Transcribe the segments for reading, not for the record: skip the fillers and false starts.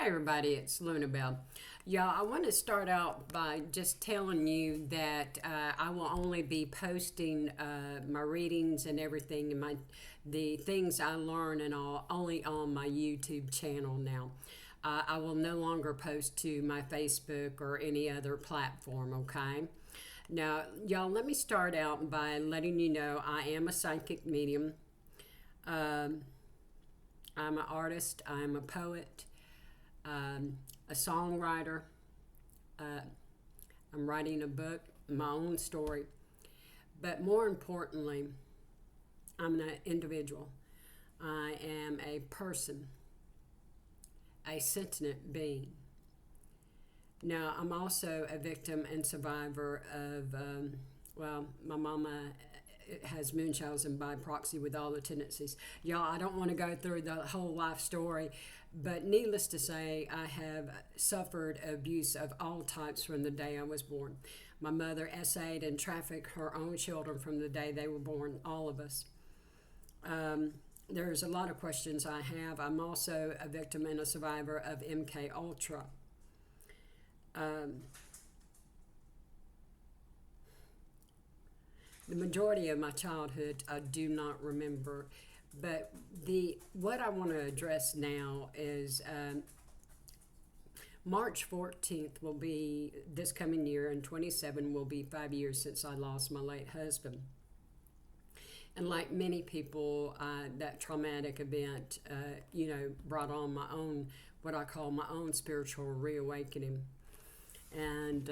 Hi everybody, it's Luna Belle. Y'all, I want to start out by just telling you that I will only be posting my readings and everything and the things I learn and all only on my YouTube channel now. I will no longer post to my Facebook or any other platform, okay? Now, y'all, let me start out by letting you know I am a psychic medium. I'm an artist, I'm a poet, a songwriter. I'm writing a book, my own story. But more importantly, I'm an individual. I am a person, a sentient being. Now, I'm also a victim and survivor of, my mama has Munchausen by proxy with all the tendencies. Y'all, I don't want to go through the whole life story, but needless to say, I have suffered abuse of all types from the day I was born. My mother essayed and trafficked her own children from the day they were born, all of us. There's a lot of questions I have. I'm also a victim and a survivor of MK Ultra. The majority of my childhood I do not remember, but what I want to address now is March 14th will be this coming year, and 27 will be 5 years since I lost my late husband. And like many people, that traumatic event, brought on my own, what I call my own spiritual reawakening. And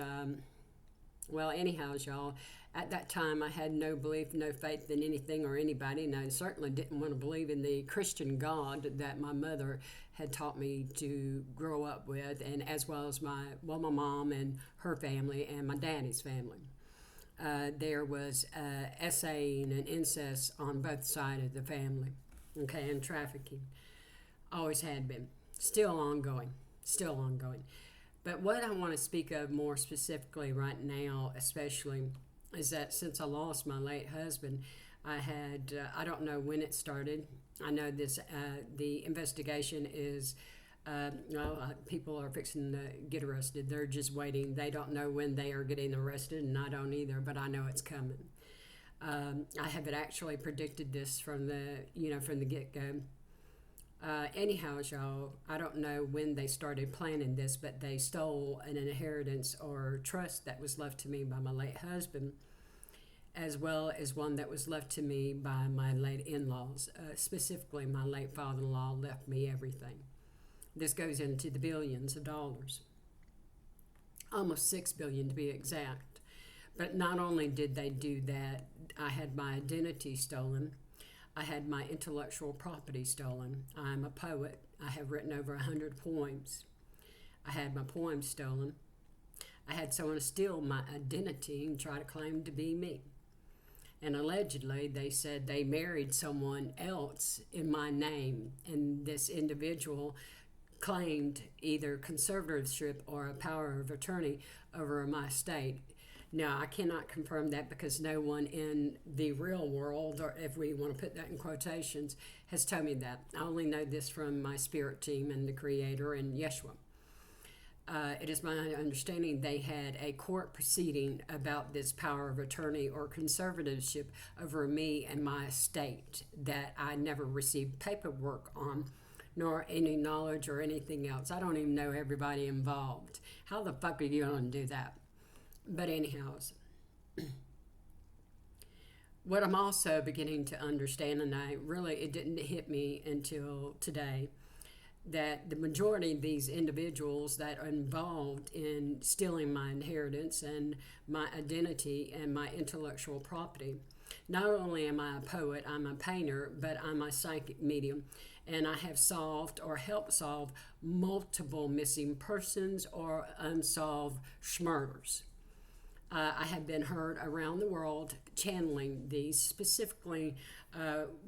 anyhow, y'all, at that time I had no belief, no faith in anything or anybody, and I certainly didn't want to believe in the Christian God that my mother had taught me to grow up with, and as well as my mom and her family and my daddy's family. There was essaying and incest on both sides of the family, okay, and trafficking. Always had been. Still ongoing. But what I want to speak of more specifically right now, especially, is that since I lost my late husband, I had, I don't know when it started. I know the investigation is, people are fixing to get arrested. They're just waiting. They don't know when they are getting arrested, and I don't either, but I know it's coming. I have actually predicted this from the get-go. Anyhow, y'all, I don't know when they started planning this, but they stole an inheritance or trust that was left to me by my late husband, as well as one that was left to me by my late in-laws. Specifically, my late father-in-law left me everything. This goes into the billions of dollars, almost $6 billion to be exact. But not only did they do that, I had my identity stolen. I had my intellectual property stolen. I'm a poet. I have written over 100 poems. I had my poems stolen. I had someone steal my identity and try to claim to be me. And allegedly, they said they married someone else in my name, and this individual claimed either conservatorship or a power of attorney over my estate. Now, I cannot confirm that because no one in the real world, or if we want to put that in quotations, has told me that. I only know this from my spirit team and the Creator and Yeshua. It is my understanding they had a court proceeding about this power of attorney or conservatorship over me and my estate that I never received paperwork on, nor any knowledge or anything else. I don't even know everybody involved. How the fuck are you going to do that? But anyhow, what I'm also beginning to understand, and it didn't hit me until today, that the majority of these individuals that are involved in stealing my inheritance and my identity and my intellectual property, not only am I a poet, I'm a painter, but I'm a psychic medium, and I have solved or helped solve multiple missing persons or unsolved murders. I have been heard around the world channeling these, specifically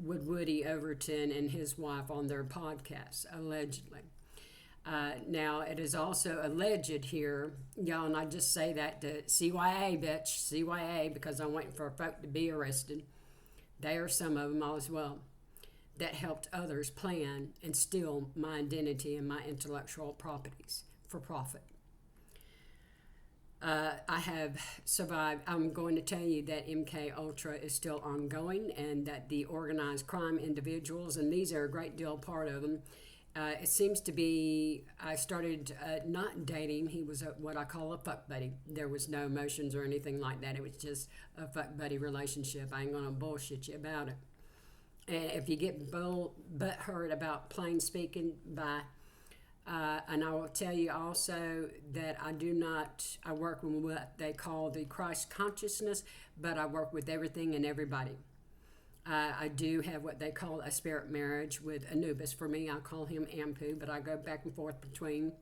with Woody Overton and his wife on their podcast, allegedly. Now, it is also alleged here, y'all, and I just say that to CYA, bitch, CYA, because I'm waiting for folk to be arrested. They are some of them all as well. that helped others plan and steal my identity and my intellectual properties for profit. I have survived. I'm going to tell you that MK Ultra is still ongoing, and that the organized crime individuals, and these are a great deal part of them. It seems to be, I started not dating. He was what I call a fuck buddy. There was no emotions or anything like that. It was just a fuck buddy relationship. I ain't going to bullshit you about it. And if you get butt hurt about plain speaking, bye. And I will tell you also that I work with what they call the Christ consciousness, but I work with everything and everybody. I do have what they call a spirit marriage with Anubis. For me, I call him Ampu, but I go back and forth between.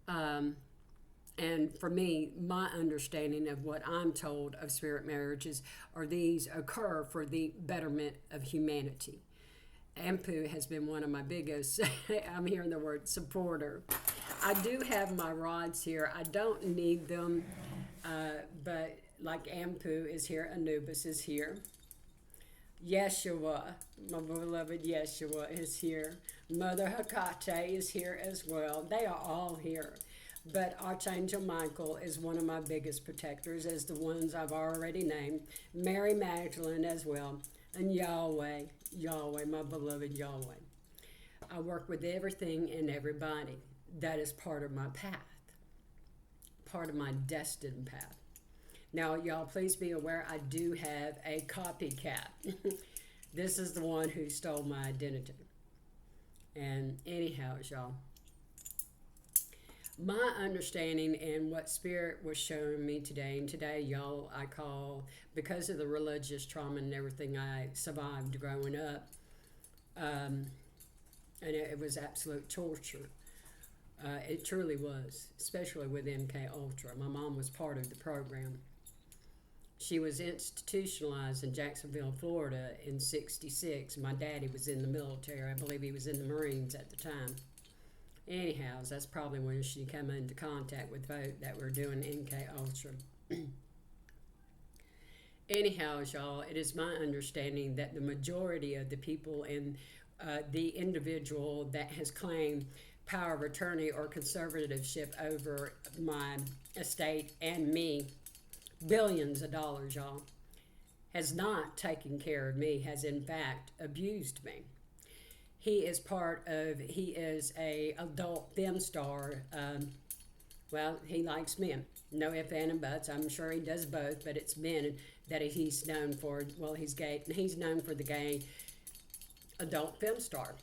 And for me, my understanding of what I'm told of spirit marriages are these occur for the betterment of humanity. Ampu has been one of my biggest, I'm hearing the word supporter. I do have my rods here. I don't need them, but like Ampu is here, Anubis is here. Yeshua, my beloved Yeshua is here. Mother Hecate is here as well. They are all here. But Archangel Michael is one of my biggest protectors, as the ones I've already named. Mary Magdalene as well. And Yahweh, my beloved Yahweh. I work with everything and everybody. That is part of my path, part of my destined path. Now, y'all, please be aware I do have a copycat. This is the one who stole my identity. And anyhow, y'all, my understanding and what Spirit was showing me today, and today, y'all, I call, because of the religious trauma and everything I survived growing up, and it was absolute torture. It truly was, especially with MK Ultra. My mom was part of the program. She was institutionalized in Jacksonville, Florida in '66. My daddy was in the military. I believe he was in the Marines at the time. Anyhow, that's probably when she came into contact with folk that were doing MK Ultra. Anyhow, y'all, it is my understanding that the majority of the people in the individual that has claimed power of attorney or conservatorship over my estate and me, billions of dollars, y'all, has not taken care of me, has in fact abused me. He is a adult film star. Well, he likes men. No ifs, ands, and buts. I'm sure he does both, but it's men that he's known for. Well, he's gay. He's known for the gay adult film star.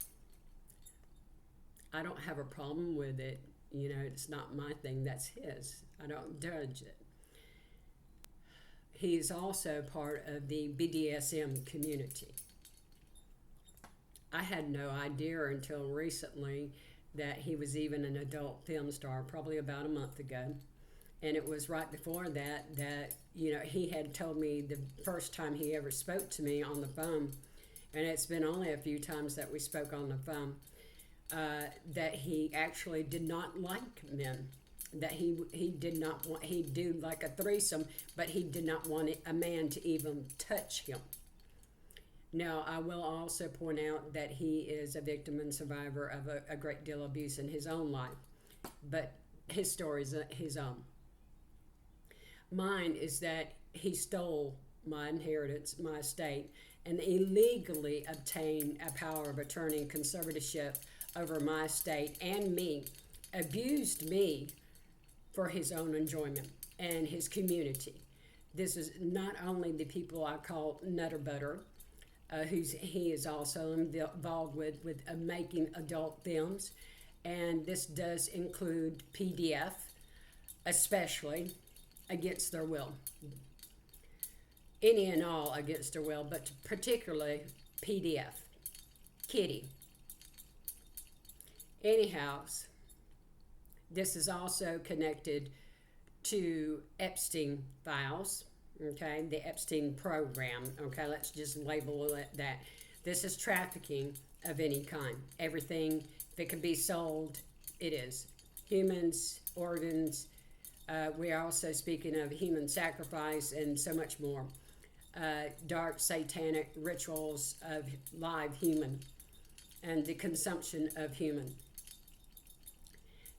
I don't have a problem with it. You know, it's not my thing. That's his. I don't judge it. He's also part of the BDSM community. I had no idea until recently that he was even an adult film star, probably about a month ago. And it was right before that, you know, he had told me the first time he ever spoke to me on the phone, and it's been only a few times that we spoke on the phone, that he actually did not like men, that he did not want, he'd do like a threesome, but he did not want a man to even touch him. Now, I will also point out that he is a victim and survivor of a great deal of abuse in his own life, but his story is his own. Mine is that he stole my inheritance, my estate, and illegally obtained a power of attorney and conservatorship over my estate and me, abused me for his own enjoyment and his community. This is not only the people I call Nutter Butter, he is also involved with making adult films, and this does include PDF, especially against their will. Any and all against their will, but particularly PDF, Kitty. Anyhow, this is also connected to Epstein files. Okay, the Epstein program. Okay, let's just label it that. This is trafficking of any kind. Everything, if it can be sold, it is. Humans, organs. We are also speaking of human sacrifice and so much more. dark satanic rituals of live human and the consumption of human.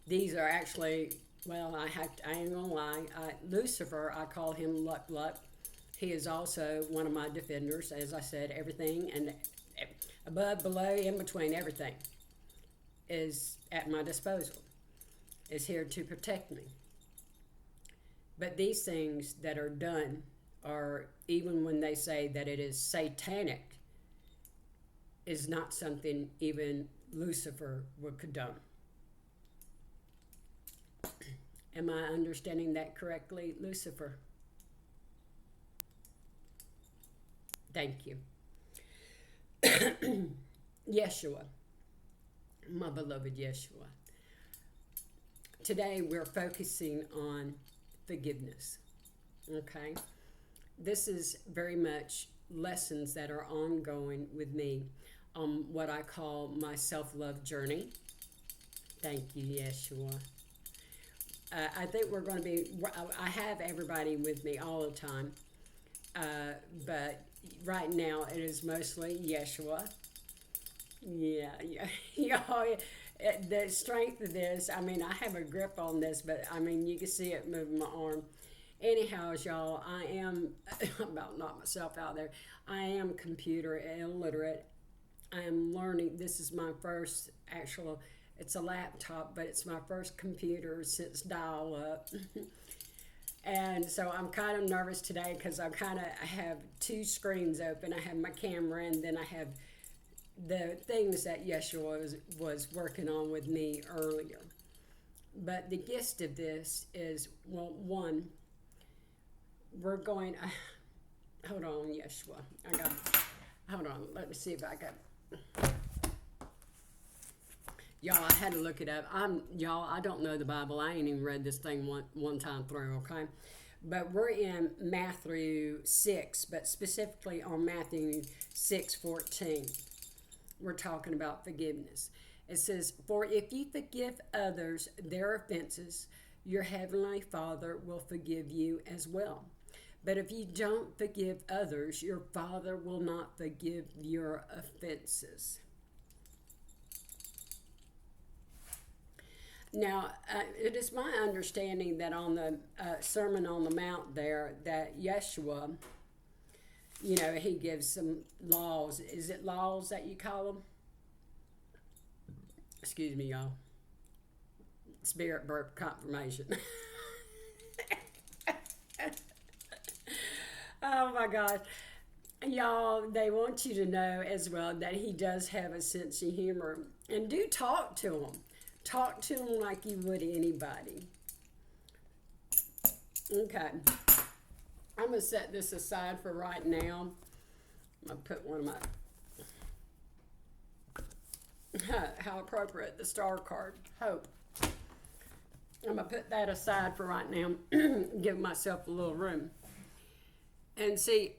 These are actually, well, I ain't gonna lie, Lucifer, I call him Luck. He is also one of my defenders, as I said, everything and above, below, in between, everything is at my disposal, is here to protect me. But these things that are done are, even when they say that it is satanic, is not something even Lucifer would condone. Am I understanding that correctly, Lucifer? Thank you. Yeshua, my beloved Yeshua. Today we're focusing on forgiveness. Okay? This is very much lessons that are ongoing with me on what I call my self-love journey. Thank you, Yeshua. I think we're going to be, I have everybody with me all the time, but right now it is mostly Yeshua. Yeah. The strength of this, I mean, I have a grip on this, but I mean, you can see it moving my arm. Anyhow, y'all, I am, I'm about to knock myself out there. I am computer illiterate. I am learning. This is my first actual, it's a laptop, but it's my first computer since dial-up. And so I'm kind of nervous today because I have two screens open. I have my camera, and then I have the things that Yeshua was working on with me earlier. But the gist of this is, well, one, we're going, hold on, Yeshua. Hold on, let me see if I got, y'all, I had to look it up. Y'all, I don't know the Bible. I ain't even read this thing one time through, okay? But we're in Matthew 6, but specifically on Matthew 6:14. We're talking about forgiveness. It says, "For if you forgive others their offenses, your heavenly Father will forgive you as well. But if you don't forgive others, your Father will not forgive your offenses." Now, it is my understanding that on the Sermon on the Mount there, that Yeshua, you know, he gives some laws. Is it laws that you call them? Excuse me, y'all. Spirit burp confirmation. Oh my God. Y'all, they want you to know as well that he does have a sense of humor. And do talk to him. Talk to him like you would anybody. Okay. I'm going to set this aside for right now. I'm going to put one of my, how appropriate, the star card, hope. I'm going to put that aside for right now, give myself a little room. And see,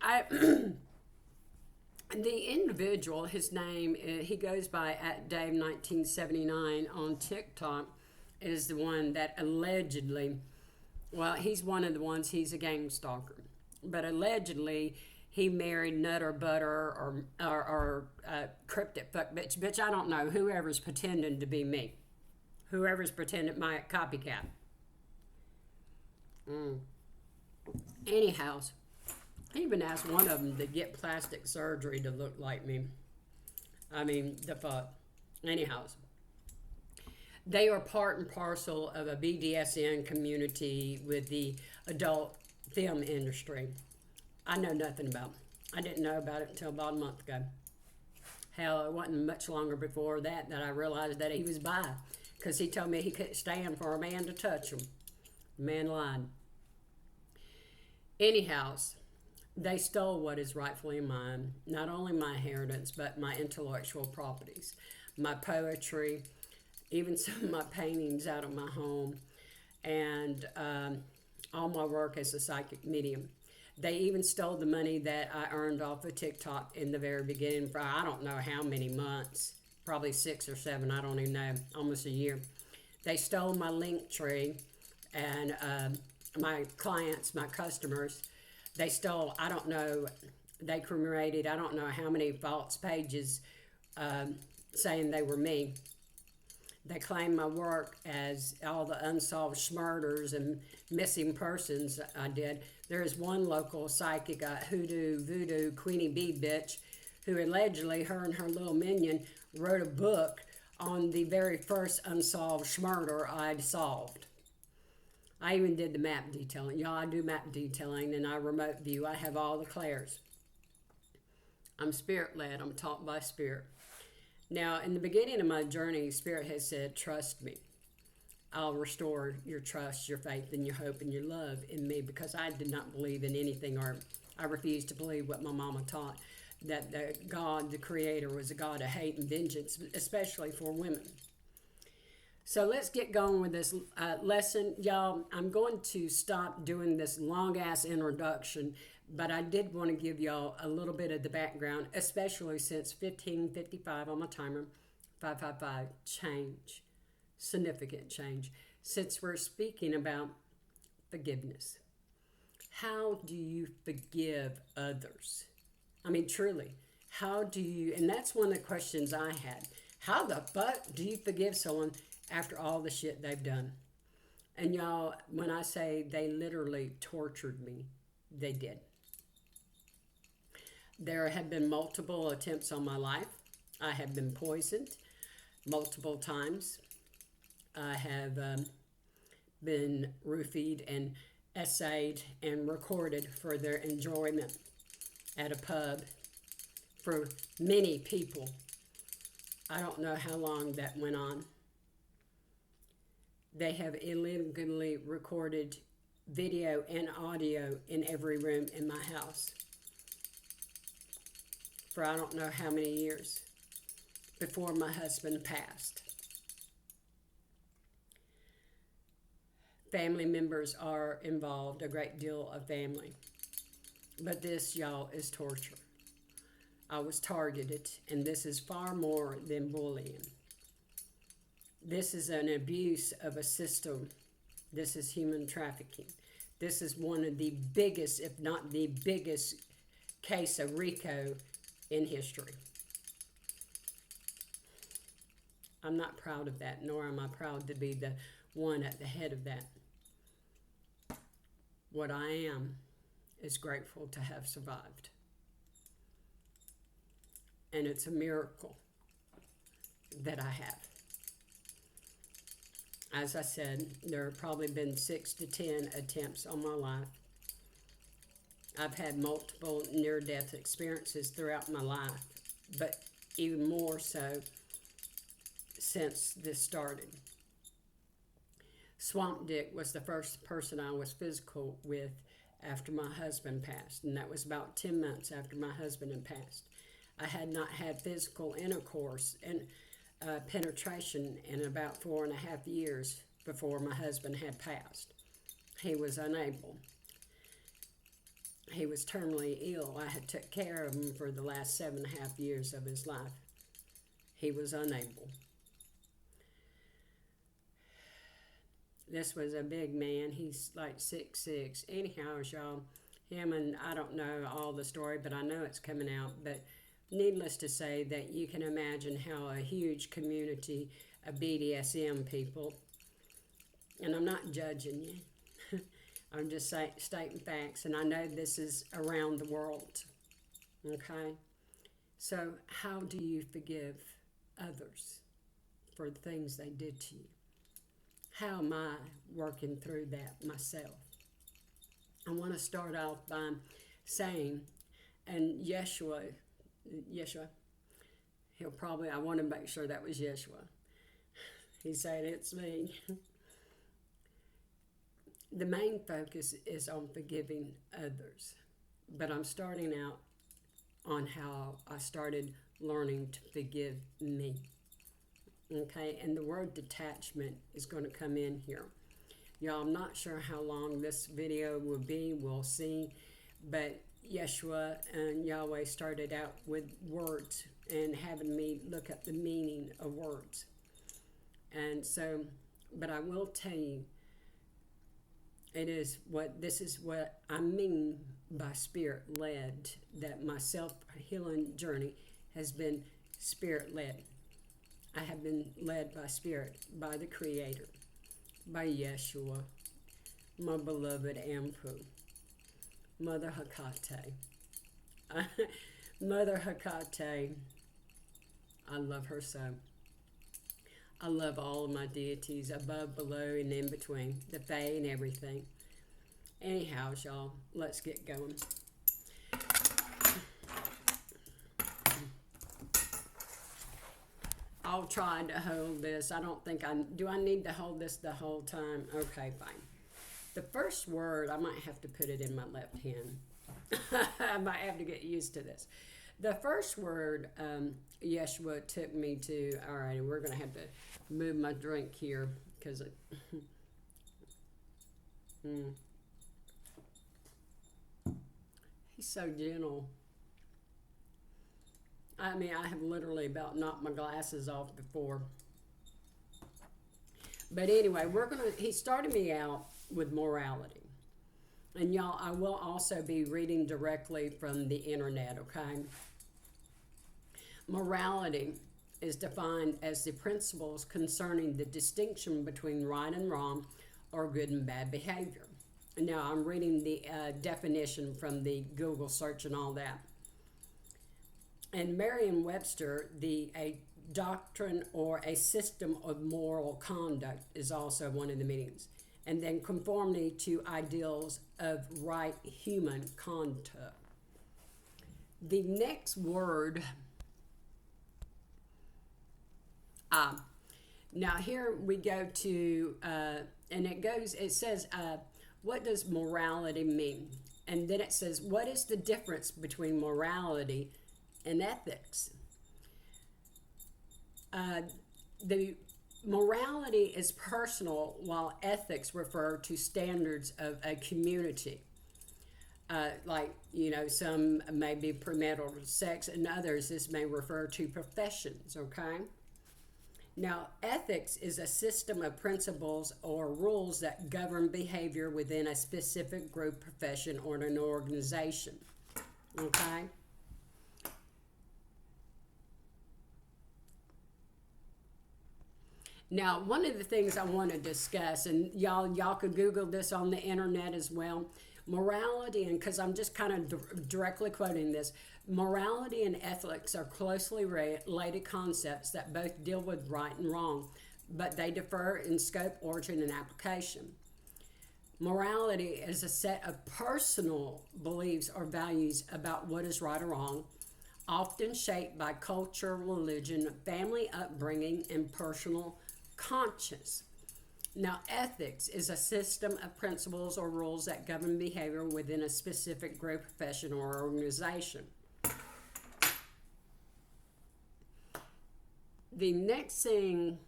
the individual, his name, he goes by @Dave1979 on TikTok, is the one that allegedly, well, he's one of the ones, he's a gang stalker. But allegedly, he married Nutter Butter or Cryptic Fuck Bitch. Bitch, I don't know. Whoever's pretending to be me. Whoever's pretending my copycat. Anyhow, I even asked one of them to get plastic surgery to look like me. I mean, the fuck. Anyhow, they are part and parcel of a BDSM community with the adult film industry. I know nothing about it. I didn't know about it until about a month ago. Hell, it wasn't much longer before that I realized that he was bi, because he told me he couldn't stand for a man to touch him. The man lied. Anyhow, they stole what is rightfully mine, not only my inheritance, but my intellectual properties, my poetry, even some of my paintings out of my home, and all my work as a psychic medium. They even stole the money that I earned off of TikTok in the very beginning for I don't know how many months, probably 6 or 7, I don't even know, almost a year. They stole my link tree, and my clients, my customers, They stole, I don't know, they created, I don't know how many false pages saying they were me. They claim my work as all the unsolved murders and missing persons I did. There is one local psychic, a hoodoo, voodoo, Queenie Bee bitch, who allegedly, her and her little minion, wrote a book on the very first unsolved murder I'd solved. I even did the map detailing. Y'all, I do map detailing and I remote view. I have all the clairs. I'm spirit-led. I'm taught by spirit. Now, in the beginning of my journey, Spirit has said, trust me. I'll restore your trust, your faith, and your hope, and your love in me, because I did not believe in anything, or I refused to believe what my mama taught, that the God, the Creator, was a God of hate and vengeance, especially for women. So let's get going with this lesson. Y'all, I'm going to stop doing this long-ass introduction, but I did want to give y'all a little bit of the background, especially since 15:55 on my timer, 555, change, significant change. Since we're speaking about forgiveness, how do you forgive others? I mean, truly, how do you, and that's one of the questions I had. How the fuck do you forgive someone after all the shit they've done? And y'all, when I say they literally tortured me, they did. There have been multiple attempts on my life. I have been poisoned multiple times. I have been roofied and essayed and recorded for their enjoyment at a pub for many people. I don't know how long that went on. They have illegally recorded video and audio in every room in my house for I don't know how many years before my husband passed. Family members are involved, a great deal of family. But this, y'all, is torture. I was targeted, and this is far more than bullying. This is an abuse of a system. This is human trafficking. This is one of the biggest, if not the biggest, case of RICO in history. I'm not proud of that, nor am I proud to be the one at the head of that. What I am is grateful to have survived. And it's a miracle that I have. As I said, there have probably been 6 to 10 attempts on my life. I've had multiple near-death experiences throughout my life, but even more so since this started. Swamp Dick was the first person I was physical with after my husband passed, and that was about 10 months after my husband had passed. I had not had physical intercourse and penetration in about 4.5 years before my husband had passed. He was unable. He was terminally ill. I had took care of him for the last 7.5 years of his life. He was unable. This was a big man. He's like 6'6". Anyhow, y'all, him and I don't know all the story, but I know it's coming out. But needless to say that you can imagine how a huge community of BDSM people, and I'm not judging you, I'm just stating facts, and I know this is around the world, okay? So how do you forgive others for the things they did to you? How am I working through that myself? I want to start off by saying, and Yeshua, he'll probably, I want to make sure that was Yeshua. He said, it's me. The main focus is on forgiving others, but I'm starting out on how I started learning to forgive me. Okay, and the word detachment is going to come in here. Y'all, I'm not sure how long this video will be. We'll see. But Yeshua and Yahweh started out with words and having me look up the meaning of words. And so, but I will tell you, This is what I mean by spirit led, that my self healing journey has been spirit led. I have been led by spirit, by the Creator, by Yeshua, my beloved Ampu, Mother Hecate. Mother Hecate, I love her so. I love all of my deities, above, below, and in between, the Fae and everything. Anyhow, y'all, let's get going. I'll try to hold this. I don't think do I need to hold this the whole time? Okay, fine. The first word, I might have to put it in my left hand. I might have to get used to this. The first word Yeshua took me to, all right, we're going to have to move my drink here because he's so gentle. I mean, I have literally about knocked my glasses off before. But anyway, he started me out with morality. And y'all, I will also be reading directly from the internet, okay? Morality is defined as the principles concerning the distinction between right and wrong or good and bad behavior. Now, I'm reading the definition from the Google search and all that. And Merriam-Webster, a doctrine or a system of moral conduct is also one of the meanings. And then conformity to ideals of right human conduct. The next word, now here we go to, and it says, what does morality mean? And then it says, what is the difference between morality and ethics? The morality is personal, while ethics refer to standards of a community. Some may be premarital sex, and others, this may refer to professions, okay? Now, ethics is a system of principles or rules that govern behavior within a specific group, profession, or an organization, okay? Now, one of the things I want to discuss, and y'all could Google this on the internet as well, morality, and because I'm just kind of directly quoting this, morality and ethics are closely related concepts that both deal with right and wrong, but they differ in scope, origin, and application. Morality is a set of personal beliefs or values about what is right or wrong, often shaped by culture, religion, family upbringing, and personal conscience. Now, ethics is a system of principles or rules that govern behavior within a specific group, profession, or organization. The next thing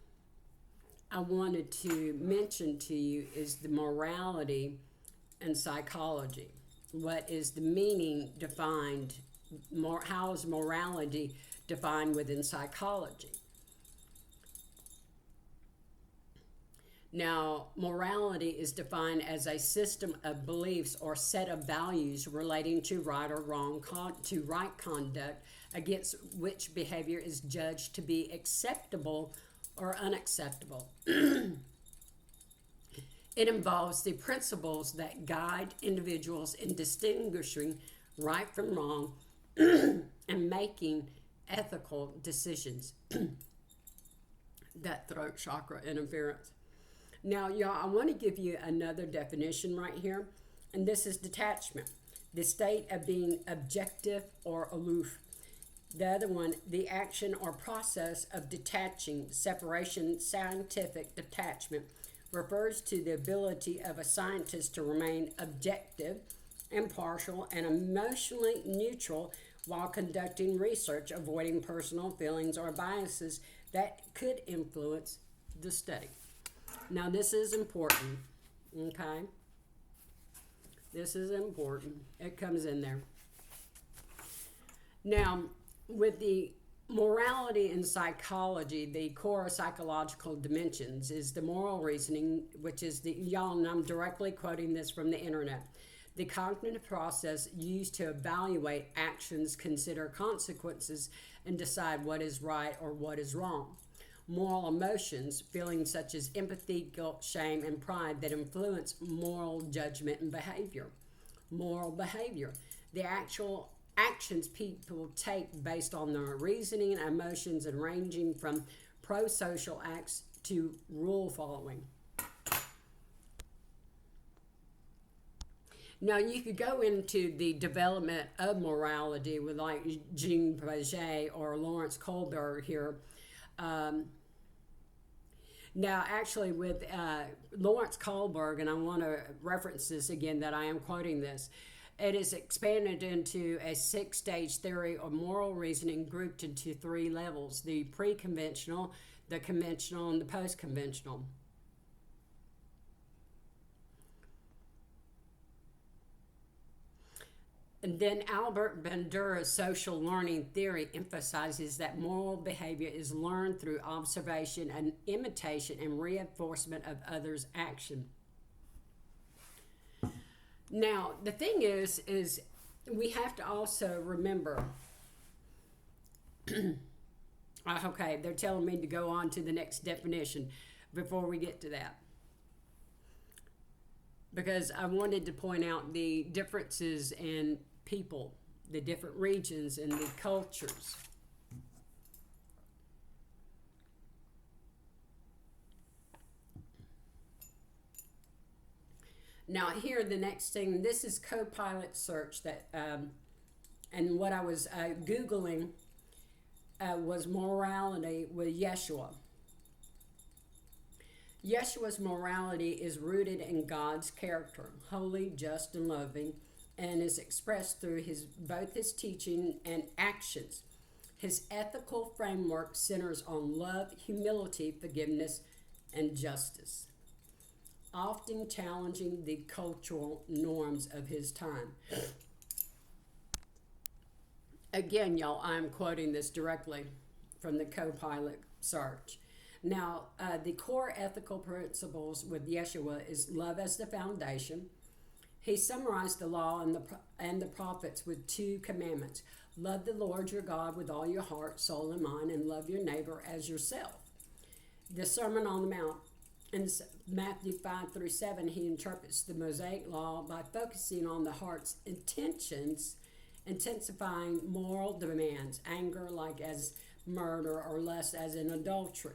I wanted to mention to you is the morality and psychology. What is the meaning defined? How is morality defined within psychology? Now, morality is defined as a system of beliefs or set of values relating to right or wrong, to right conduct, against which behavior is judged to be acceptable or unacceptable. It involves the principles that guide individuals in distinguishing right from wrong and making ethical decisions. That throat chakra interference. Now, y'all, I want to give you another definition right here, and this is detachment, the state of being objective or aloof. The other one, the action or process of detaching, separation. Scientific detachment refers to the ability of a scientist to remain objective, impartial, and emotionally neutral while conducting research, avoiding personal feelings or biases that could influence the study. Now, this is important, okay? This is important. It comes in there. Now, with the Morality in psychology, the core psychological dimensions, is the moral reasoning, which is y'all, and I'm directly quoting this from the internet, the cognitive process used to evaluate actions, consider consequences, and decide what is right or what is wrong. Moral emotions, feelings such as empathy, guilt, shame, and pride that influence moral judgment and behavior. Moral behavior, the actual actions people take based on their reasoning and emotions, and ranging from pro-social acts to rule following. Now, you could go into the development of morality with like Jean Piaget or Lawrence Kohlberg here. Now, actually, with Lawrence Kohlberg, and I want to reference this again, that I am quoting this, it is expanded into a 6-stage theory of moral reasoning grouped into 3 levels: the pre-conventional, the conventional, and the post-conventional. And then Albert Bandura's social learning theory emphasizes that moral behavior is learned through observation and imitation and reinforcement of others' action. Now, the thing is we have to also remember, okay, they're telling me to go on to the next definition before we get to that, because I wanted to point out the differences in people, the different regions and the cultures. Now here, the next thing, this is Copilot search that, and what I was Googling was morality with Yeshua. Yeshua's morality is rooted in God's character, holy, just, and loving, and is expressed through both his teaching and actions. His ethical framework centers on love, humility, forgiveness, and justice, often challenging the cultural norms of his time. Again, y'all, I'm quoting this directly from the Copilot search. Now, the core ethical principles with Yeshua is love as the foundation. He summarized the law and the prophets with 2 commandments: love the Lord your God with all your heart, soul, and mind, and love your neighbor as yourself. The Sermon on the Mount. In Matthew 5-7, he interprets the Mosaic law by focusing on the heart's intentions, intensifying moral demands, anger like as murder, or lust as in adultery.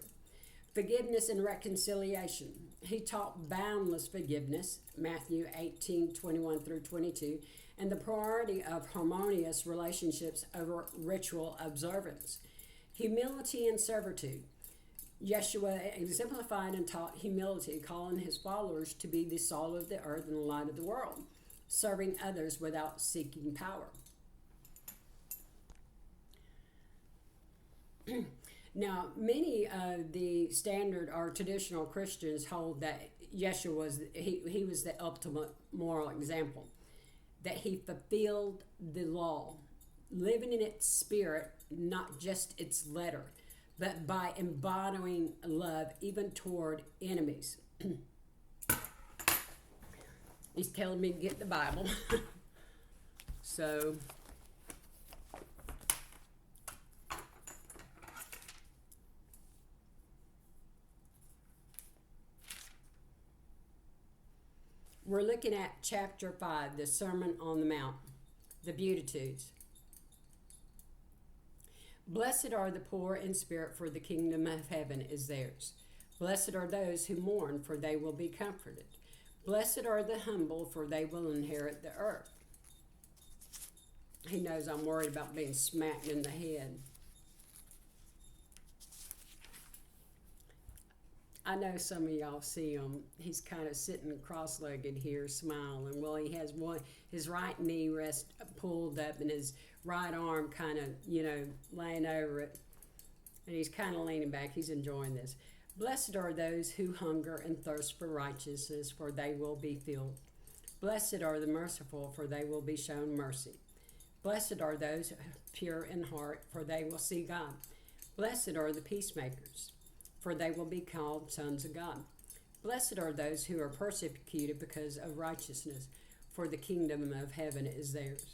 Forgiveness and reconciliation. He taught boundless forgiveness, Matthew 18:21-22, and the priority of harmonious relationships over ritual observance. Humility and servitude. Yeshua exemplified and taught humility, calling his followers to be the salt of the earth and the light of the world, serving others without seeking power. Now, many of the standard or traditional Christians hold that Yeshua was he was the ultimate moral example, that he fulfilled the law, living in its spirit, not just its letter, but by embodying love even toward enemies. He's telling me to get the Bible. So we're looking at chapter 5, the Sermon on the Mount, the Beatitudes. Blessed are the poor in spirit, for the kingdom of heaven is theirs. Blessed are those who mourn, for they will be comforted. Blessed are the humble, for they will inherit the earth. He knows I'm worried about being smacked in the head. I know some of y'all see him. He's kind of sitting cross-legged here, smiling. Well, he has his right knee pulled up, and his right arm kind of, laying over it. And he's kind of leaning back. He's enjoying this. Blessed are those who hunger and thirst for righteousness, for they will be filled. Blessed are the merciful, for they will be shown mercy. Blessed are those pure in heart, for they will see God. Blessed are the peacemakers, for they will be called sons of God. Blessed are those who are persecuted because of righteousness, for the kingdom of heaven is theirs.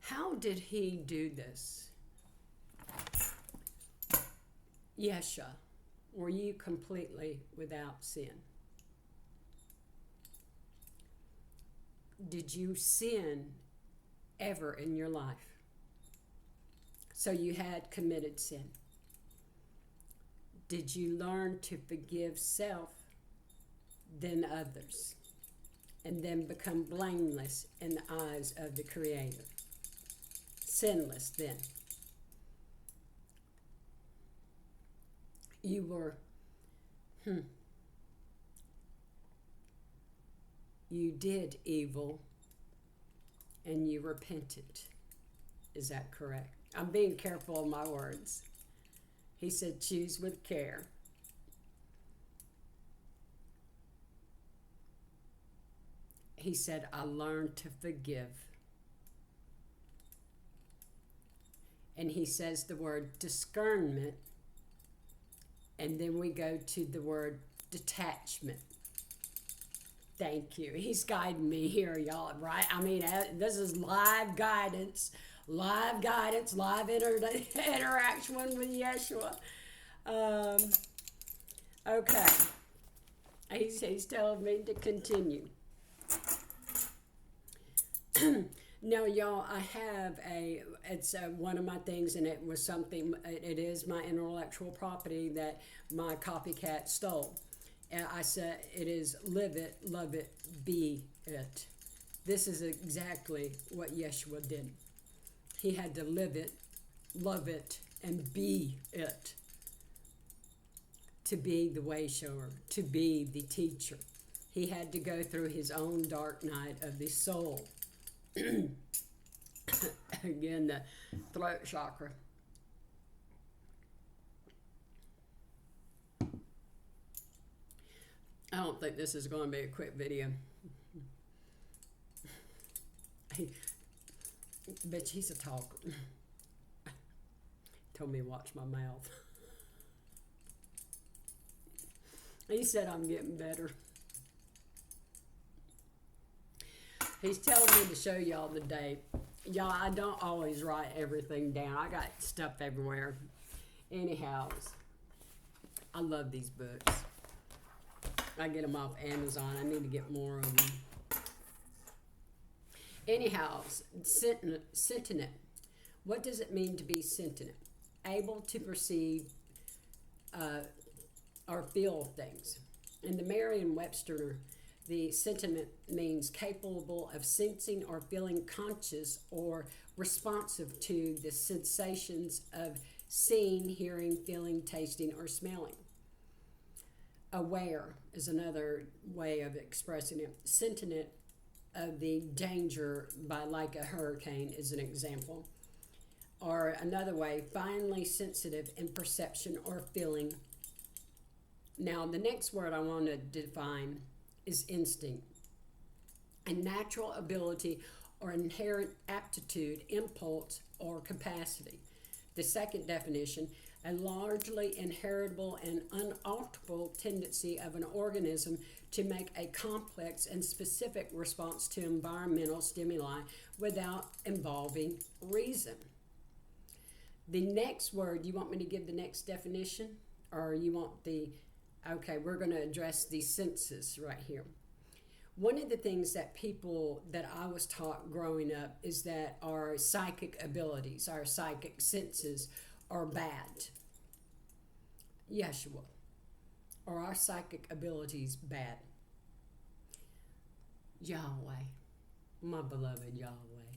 How did he do this? Yeshua, were you completely without sin? Did you sin ever in your life? So you had committed sin. Did you learn to forgive self, then others, and then become blameless in the eyes of the Creator? Sinless then. You were, you did evil and you repented. Is that correct? I'm being careful of my words. He said, choose with care. He said, I learned to forgive. And he says the word discernment, and then we go to the word detachment. Thank you. He's guiding me here, y'all, right? I mean, this is live guidance, live interaction with Yeshua. Okay. He's telling me to continue. Now, y'all, I have it's one of my things, and it was something, it is my intellectual property that my copycat stole. I said, it is live it, love it, be it. This is exactly what Yeshua did. He had to live it, love it, and be it. To be the way shower, to be the teacher. He had to go through his own dark night of the soul. Again, the throat chakra. I don't think this is going to be a quick video. Bitch, he's a talker. Told me to watch my mouth. He said I'm getting better. He's telling me to show y'all the date. Y'all, I don't always write everything down. I got stuff everywhere. Anyhow, I love these books. I get them off Amazon. I need to get more of them. Anyhow, sentient. What does it mean to be sentient? Able to perceive or feel things. In the Merriam-Webster, the sentiment means capable of sensing or feeling conscious or responsive to the sensations of seeing, hearing, feeling, tasting, or smelling. Aware is another way of expressing it. Sentient of the danger by like a hurricane is an example. Or another way, finely sensitive in perception or feeling. Now, the next word I want to define is instinct. A natural ability or inherent aptitude, impulse, or capacity. The second definition, a largely inheritable and unalterable tendency of an organism to make a complex and specific response to environmental stimuli without involving reason. The next word, you want me to give the next definition? Or you want the, okay, we're going to address the senses right here. One of the things that people that I was taught growing up is that our psychic abilities, our psychic senses are bad. Yeshua. Are our psychic abilities bad? Yahweh. My beloved Yahweh.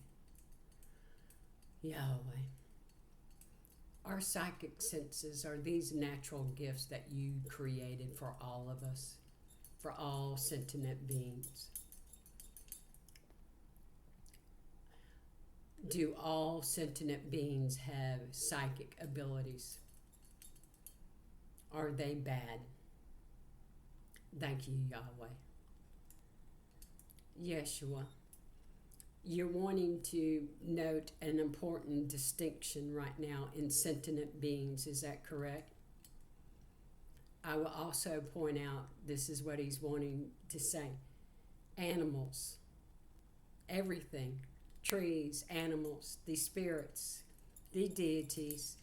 Yahweh. Our psychic senses are these natural gifts that you created for all of us, for all sentient beings. Do all sentient beings have psychic abilities? Are they bad? Thank you, Yahweh. Yeshua. You're wanting to note an important distinction right now in sentient beings. Is that correct? I will also point out this is what he's wanting to say. Animals, everything, trees, animals, the spirits, the deities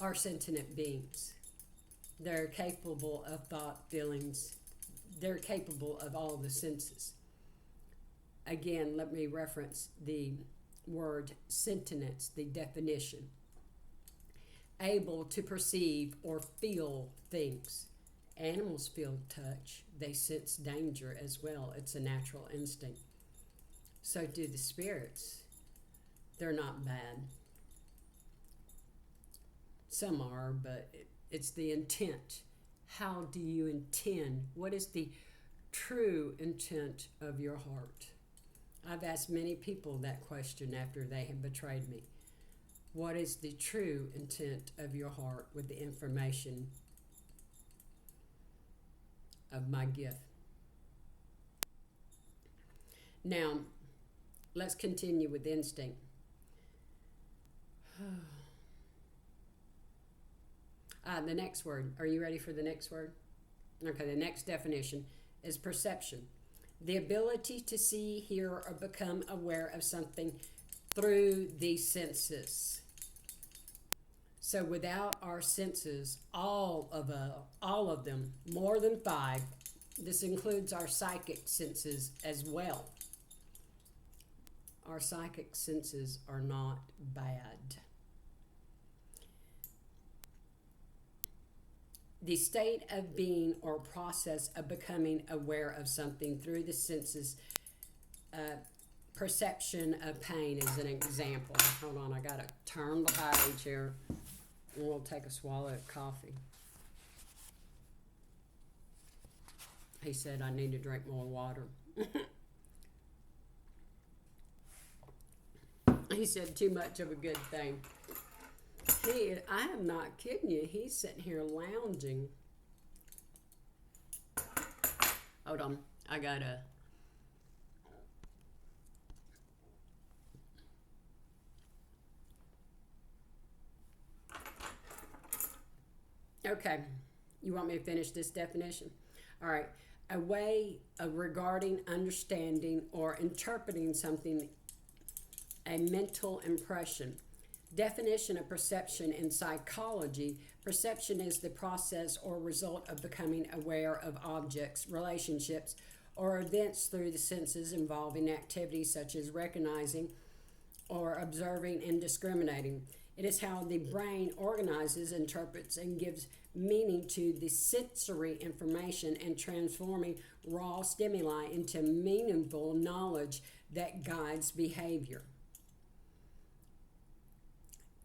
are sentient beings. They're capable of thought, feelings. They're capable of all the senses. Again, let me reference the word sentience, the definition. Able to perceive or feel things. Animals feel touch. They sense danger as well. It's a natural instinct. So do the spirits. They're not bad. Some are, but it's the intent. How do you intend? What is the true intent of your heart? I've asked many people that question after they have betrayed me. What is the true intent of your heart with the information of my gift? Now, let's continue with instinct. The next word. Are you ready for the next word? Okay, the next definition is perception. The ability to see, hear, or become aware of something through the senses. So without our senses, all of them, more than 5, this includes our psychic senses as well. Our psychic senses are not bad. The state of being or process of becoming aware of something through the senses. Perception of pain is an example. Hold on, I gotta turn the page here. And we'll take a swallow of coffee. He said I need to drink more water. He said too much of a good thing. I am not kidding you. He's sitting here lounging. Hold on. I gotta. Okay. You want me to finish this definition? All right. A way of regarding, understanding, or interpreting something, a mental impression. Definition of perception in psychology. Perception is the process or result of becoming aware of objects, relationships, or events through the senses involving activities such as recognizing or observing and discriminating. It is how the brain organizes, interprets, and gives meaning to the sensory information and transforming raw stimuli into meaningful knowledge that guides behavior.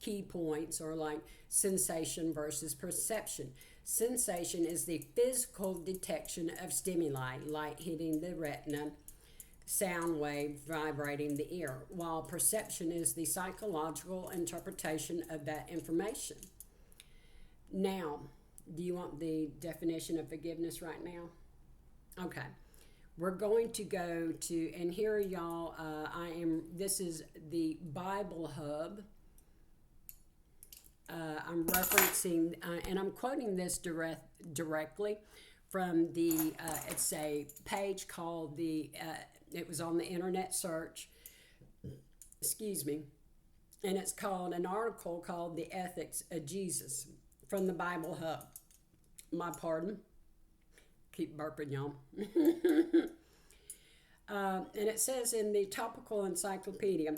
Key points are like sensation versus perception. Sensation is the physical detection of stimuli, light hitting the retina, sound wave vibrating the ear, while perception is the psychological interpretation of that information. Now, do you want the definition of forgiveness right now? Okay. We're going to go to, and here y'all, this is the Bible Hub. I'm referencing, and I'm quoting this directly from the, it's a page called it was on the internet search, and it's called an article called The Ethics of Jesus from the Bible Hub. My pardon. Keep burping, y'all. And it says in the Topical Encyclopedia,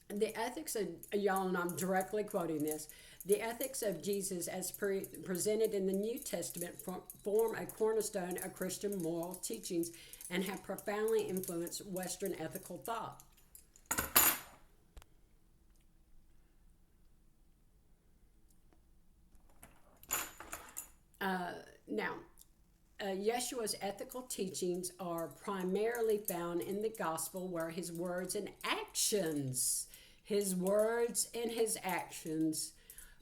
the ethics of, y'all, and I'm directly quoting this, the ethics of Jesus as presented in the New Testament form a cornerstone of Christian moral teachings and have profoundly influenced Western ethical thought. Yeshua's ethical teachings are primarily found in the gospel, where his words and his actions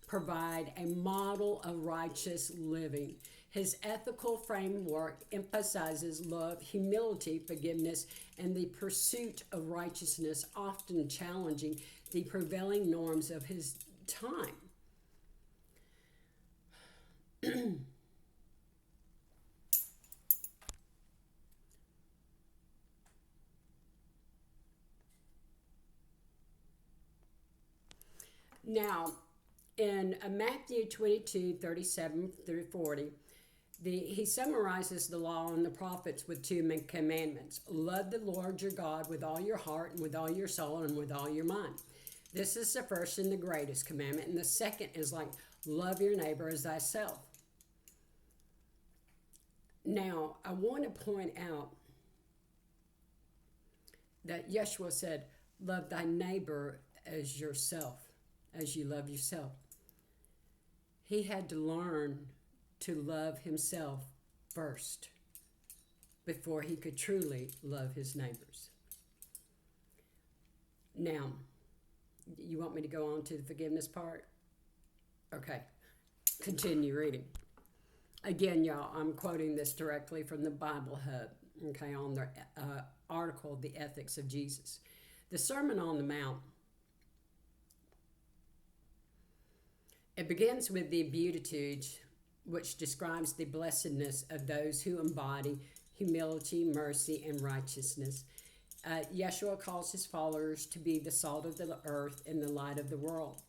provide a model of righteous living. His ethical framework emphasizes love, humility, forgiveness, and the pursuit of righteousness, often challenging the prevailing norms of his time. Now, in Matthew 22:37 through 40, he summarizes the law and the prophets with two main commandments. Love the Lord your God with all your heart and with all your soul and with all your mind. This is the first and the greatest commandment. And the second is like, love your neighbor as thyself. Now, I want to point out that Yeshua said, love thy neighbor as yourself, as you love yourself. He had to learn to love himself first before he could truly love his neighbors. Now, you want me to go on to the forgiveness part? Okay, continue reading. Again, y'all, I'm quoting this directly from the Bible Hub, okay, on their article, The Ethics of Jesus. The Sermon on the Mount. It begins with the Beatitudes, which describes the blessedness of those who embody humility, mercy, and righteousness. Yeshua calls his followers to be the salt of the earth and the light of the world,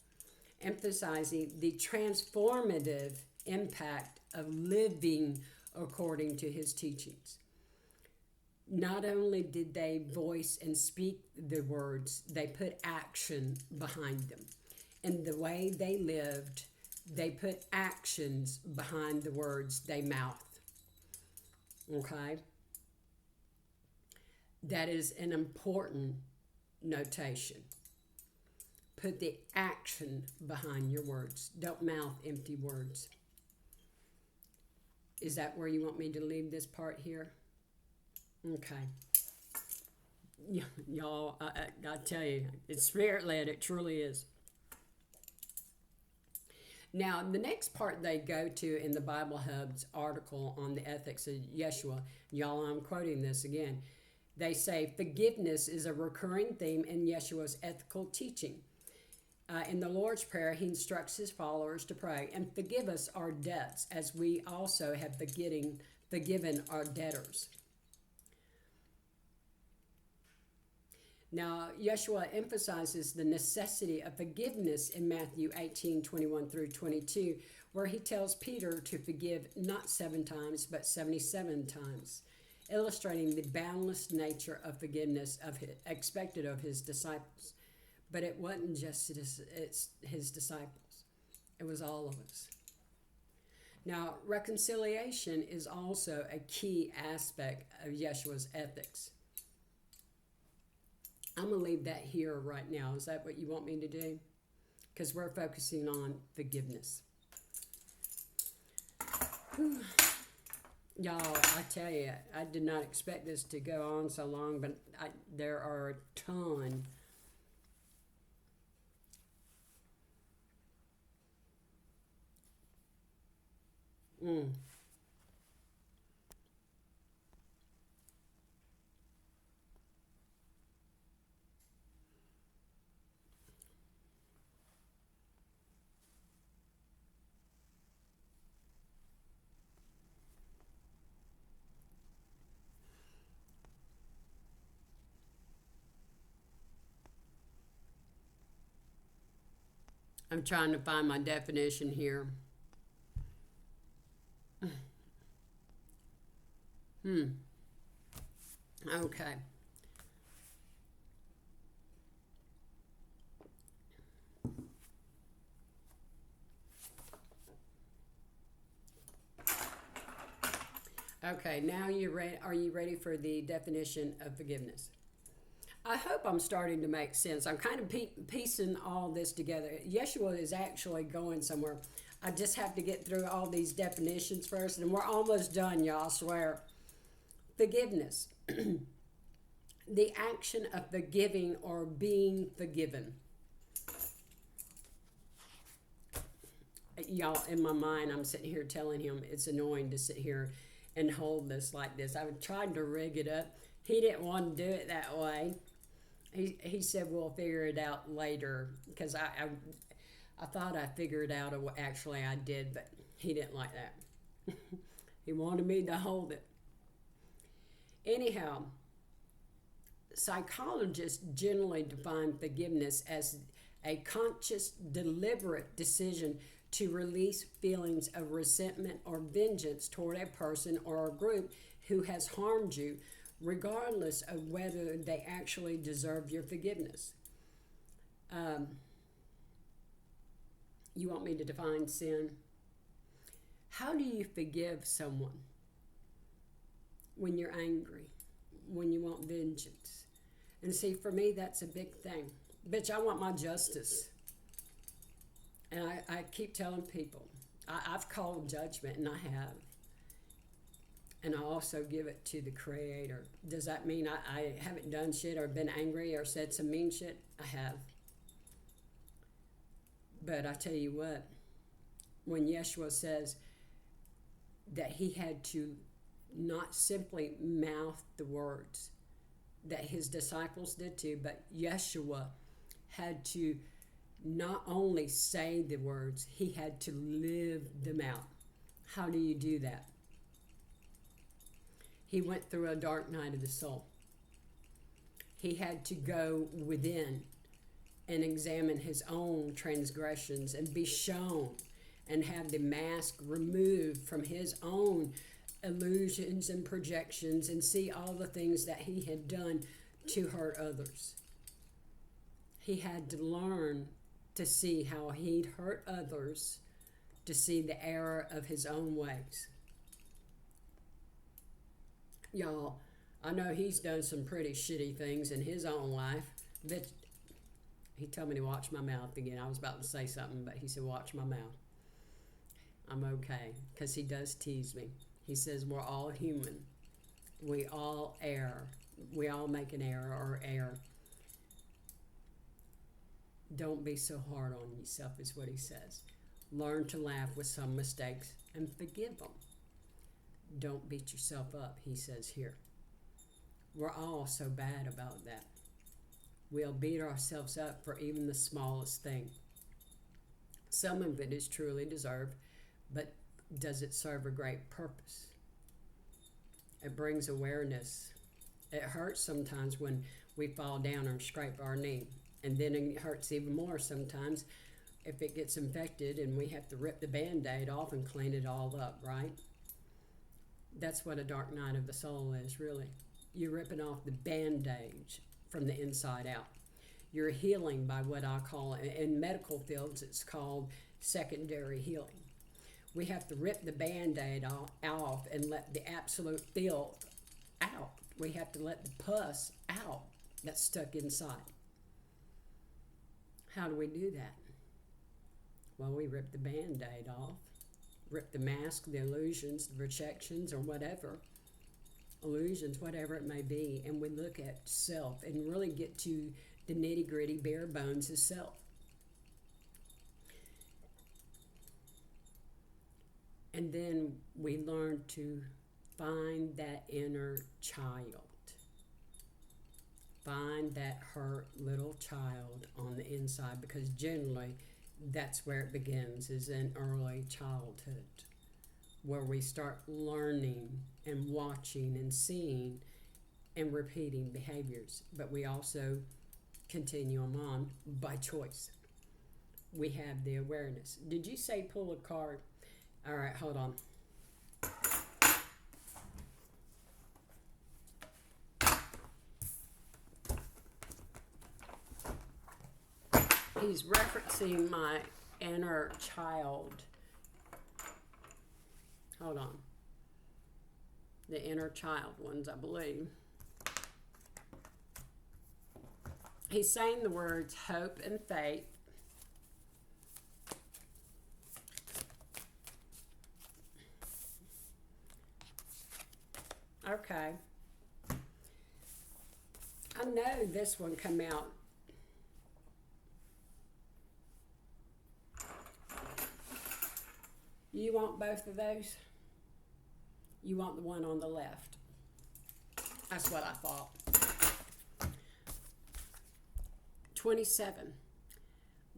emphasizing the transformative impact of living according to his teachings. Not only did they voice and speak the words, they put action behind them. In the way they lived, they put actions behind the words they mouthed. Okay? That is an important notation. Put the action behind your words. Don't mouth empty words. Is that where you want me to leave this part here? Okay. Y'all, I tell you, it's spirit-led. It truly is. Now, the next part they go to in the Bible Hub's article on the ethics of Yeshua, y'all, I'm quoting this again. They say, forgiveness is a recurring theme in Yeshua's ethical teaching. In the Lord's Prayer, he instructs his followers to pray, and forgive us our debts, as we also have forgiven our debtors. Now, Yeshua emphasizes the necessity of forgiveness in Matthew 18:21 through 22, where he tells Peter to forgive not 7 times, but 77 times, illustrating the boundless nature of forgiveness expected of his disciples. But it wasn't just his disciples. It was all of us. Now, reconciliation is also a key aspect of Yeshua's ethics. I'm going to leave that here right now. Is that what you want me to do? Because we're focusing on forgiveness. Whew. Y'all, I tell you, I did not expect this to go on so long, but there are a ton. I'm trying to find my definition here. Okay. Okay, now are you ready for the definition of forgiveness? I hope I'm starting to make sense. I'm kind of piecing all this together. Yeshua is actually going somewhere. I just have to get through all these definitions first, and we're almost done, y'all, I swear. Forgiveness. The action of forgiving or being forgiven. y'all, in my mind, I'm sitting here telling him it's annoying to sit here and hold this like this. I tried to rig it up. He didn't want to do it that way. He said we'll figure it out later, because I thought I figured out actually I did, but he didn't like that. He wanted me to hold it. Anyhow, psychologists generally define forgiveness as a conscious, deliberate decision to release feelings of resentment or vengeance toward a person or a group who has harmed you, regardless of whether they actually deserve your forgiveness. You want me to define sin? How do you forgive someone when you're angry, when you want vengeance? And see, for me, that's a big thing. Bitch, I want my justice. And I keep telling people, I've called judgment, and I have. And I also give it to the Creator. Does that mean I haven't done shit or been angry or said some mean shit? I have. But I tell you what, when Yeshua says that he had to not simply mouth the words that his disciples did too, but Yeshua had to not only say the words, he had to live them out. How do you do that? He went through a dark night of the soul. He had to go within and examine his own transgressions and be shown and have the mask removed from his own illusions and projections and see all the things that he had done to hurt others. He had to learn to see how he'd hurt others, to see the error of his own ways. Y'all, I know he's done some pretty shitty things in his own life, but he told me to watch my mouth again. I was about to say something, but he said, watch my mouth. I'm okay, because he does tease me. He says we're all human. We all err. We all make an error or err. Don't be so hard on yourself, is what he says. Learn to laugh with some mistakes and forgive them. Don't beat yourself up, he says here. We're all so bad about that. We'll beat ourselves up for even the smallest thing. Some of it is truly deserved, but does it serve a great purpose? It brings awareness. It hurts sometimes when we fall down or scrape our knee. And then it hurts even more sometimes if it gets infected and we have to rip the Band-Aid off and clean it all up, right? That's what a dark night of the soul is, really. You're ripping off the Band-Aid from the inside out. You're healing by what I call, in medical fields, it's called secondary healing. We have to rip the Band-Aid off and let the absolute filth out. We have to let the pus out that's stuck inside. How do we do that? Well, we rip the Band-Aid off, rip the mask, the illusions, the projections, or whatever, illusions, whatever it may be, and we look at self and really get to the nitty-gritty bare bones of self. And then we learn to find that inner child. Find that hurt little child on the inside, because generally that's where it begins, is in early childhood, where we start learning and watching and seeing and repeating behaviors. But we also continue them on by choice. We have the awareness. Did you say pull a card? All right, hold on. He's referencing my inner child. Hold on. The inner child ones, I believe. He's saying the words hope and faith. Okay. I know this one come out. You want both of those? You want the one on the left. That's what I thought. 27.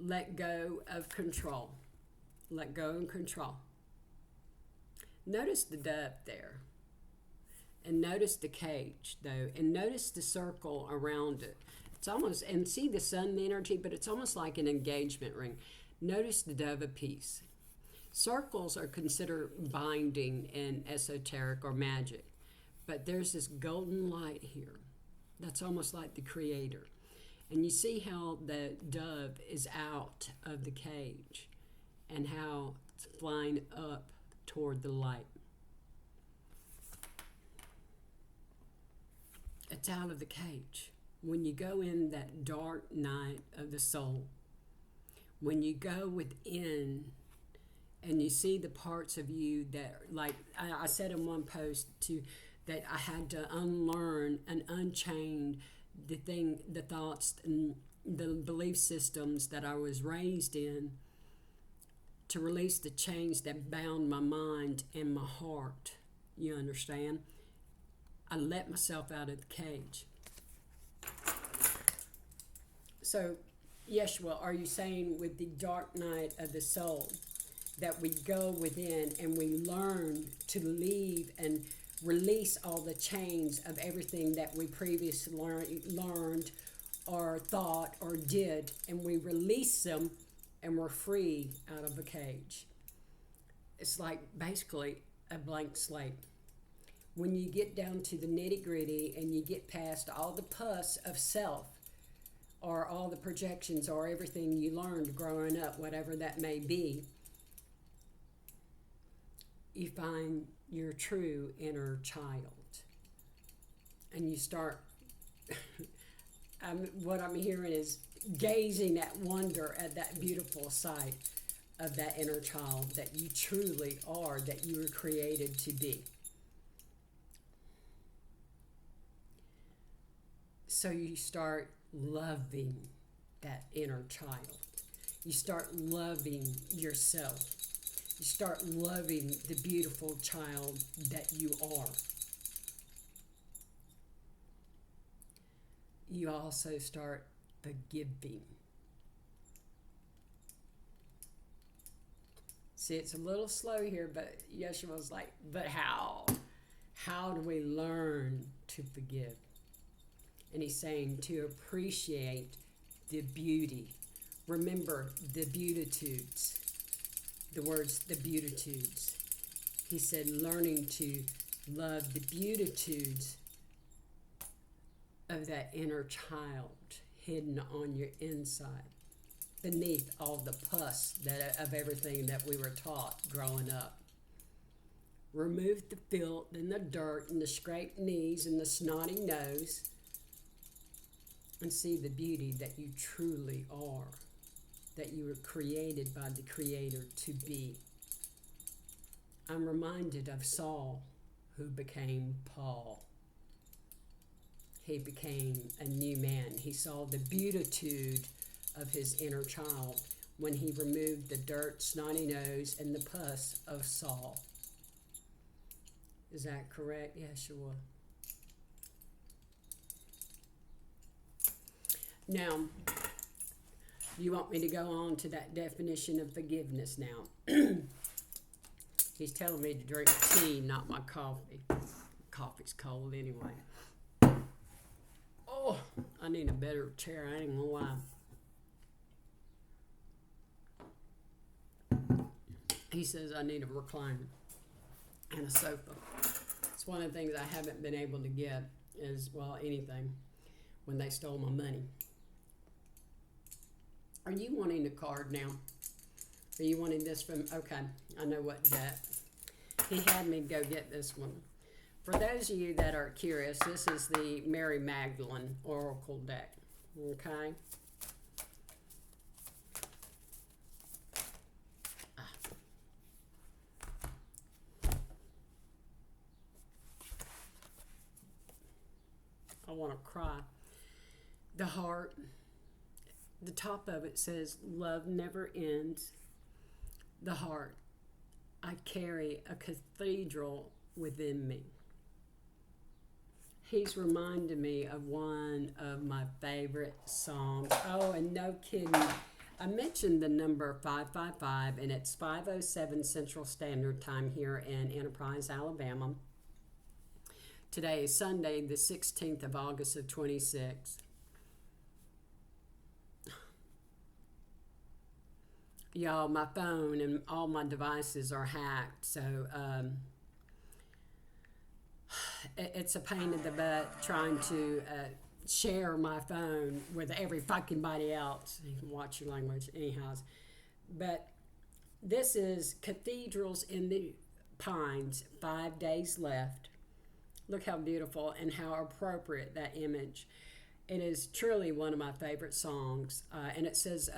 Let go of control. Let go and control. Notice the dove there. And notice the cage, though. And notice the circle around it. It's almost, and see the sun energy, but it's almost like an engagement ring. Notice the dove of peace. Circles are considered binding in esoteric or magic. But there's this golden light here. That's almost like the creator. And you see how the dove is out of the cage and how it's flying up toward the light. It's out of the cage. When you go in that dark night of the soul, when you go within and you see the parts of you that, like I said in one post too, that I had to unlearn and unchain the thoughts and the belief systems that I was raised in, to release the chains that bound my mind and my heart. You understand? I let myself out of the cage. So, Yeshua, are you saying with the dark night of the soul that we go within and we learn to leave and release all the chains of everything that we previously learned or thought or did, and we release them and we're free out of the cage? It's like basically a blank slate. When you get down to the nitty-gritty and you get past all the pus of self or all the projections or everything you learned growing up, whatever that may be, you find your true inner child. And you start, what I'm hearing is gazing at wonder at that beautiful sight of that inner child that you truly are, that you were created to be. So you start loving that inner child. You start loving yourself. You start loving the beautiful child that you are. You also start forgiving. See, it's a little slow here, but Yeshua was like, but how? How do we learn to forgive? And he's saying to appreciate the beauty. Remember the beatitudes. The words, the beatitudes. He said, learning to love the beatitudes of that inner child hidden on your inside, beneath all the pus of everything that we were taught growing up. Remove the filth and the dirt and the scraped knees and the snotty nose, and see the beauty that you truly are, that you were created by the Creator to be. I'm reminded of Saul, who became Paul. He became a new man. He saw the beatitude of his inner child when he removed the dirt, snotty nose, and the pus of Saul. Is that correct, Yeshua? Now, you want me to go on to that definition of forgiveness now? He's telling me to drink tea, not my coffee. Coffee's cold anyway. Oh, I need a better chair. I ain't gonna lie. He says I need a recliner and a sofa. It's one of the things I haven't been able to get is, well, anything, when they stole my money. Are you wanting a card now? Are you wanting this from, okay, I know what that. He had me go get this one. For those of you that are curious, this is the Mary Magdalene Oracle deck, okay? I want to cry. The heart, the top of it says, love never ends. The heart, I carry a cathedral within me. He's reminded me of one of my favorite songs. Oh, and no kidding. I mentioned the number 555, and it's 5:07 Central Standard Time here in Enterprise, Alabama. Today is Sunday, the 16th of August of 26. Y'all, my phone and all my devices are hacked, so it's a pain in the butt trying to share my phone with every fucking body else. You can watch your language anyhow. But this is Cathedrals in the Pines, 5 days left. Look how beautiful and how appropriate that image. It is truly one of my favorite songs, and it says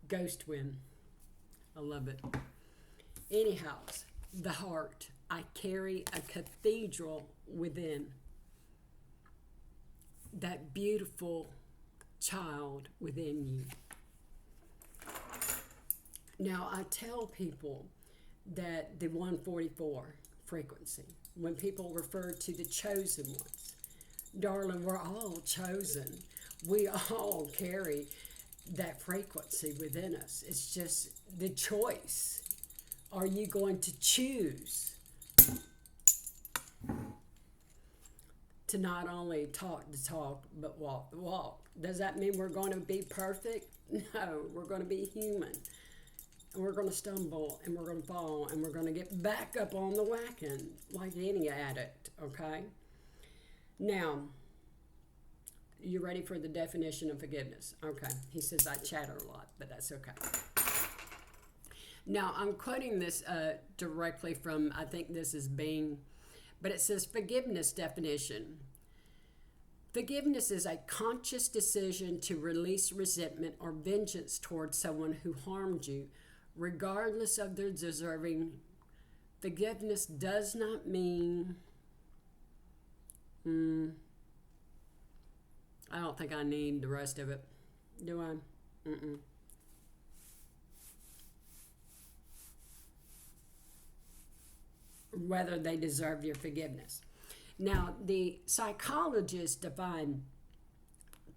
Ghost Wind. I love it. Anyhow, the heart. I carry a cathedral within. That beautiful child within you. Now, I tell people that the 144 frequency, when people refer to the chosen ones, darling, we're all chosen. We all carry that frequency within us. It's just the choice. Are you going to choose to not only talk the talk, but walk the walk? Does that mean we're going to be perfect? No, we're going to be human. And we're going to stumble, and we're going to fall, and we're going to get back up on the wagon like any addict, okay? Now, you ready for the definition of forgiveness? Okay. He says I chatter a lot, but that's okay. Now, I'm quoting this directly from, I think this is Bing, but it says forgiveness definition. Forgiveness is a conscious decision to release resentment or vengeance towards someone who harmed you, regardless of their deserving. Forgiveness does not mean... I don't think I need the rest of it. Do I? Whether they deserve your forgiveness. Now, the psychologists define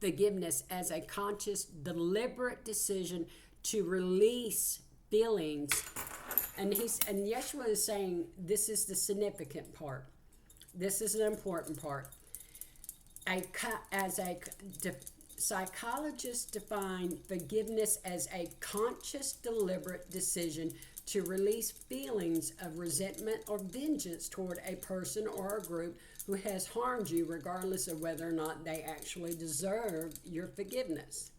forgiveness as a conscious, deliberate decision to release feelings. And Yeshua is saying this is the significant part. This is an important part. Psychologists define forgiveness as a conscious, deliberate decision to release feelings of resentment or vengeance toward a person or a group who has harmed you, regardless of whether or not they actually deserve your forgiveness.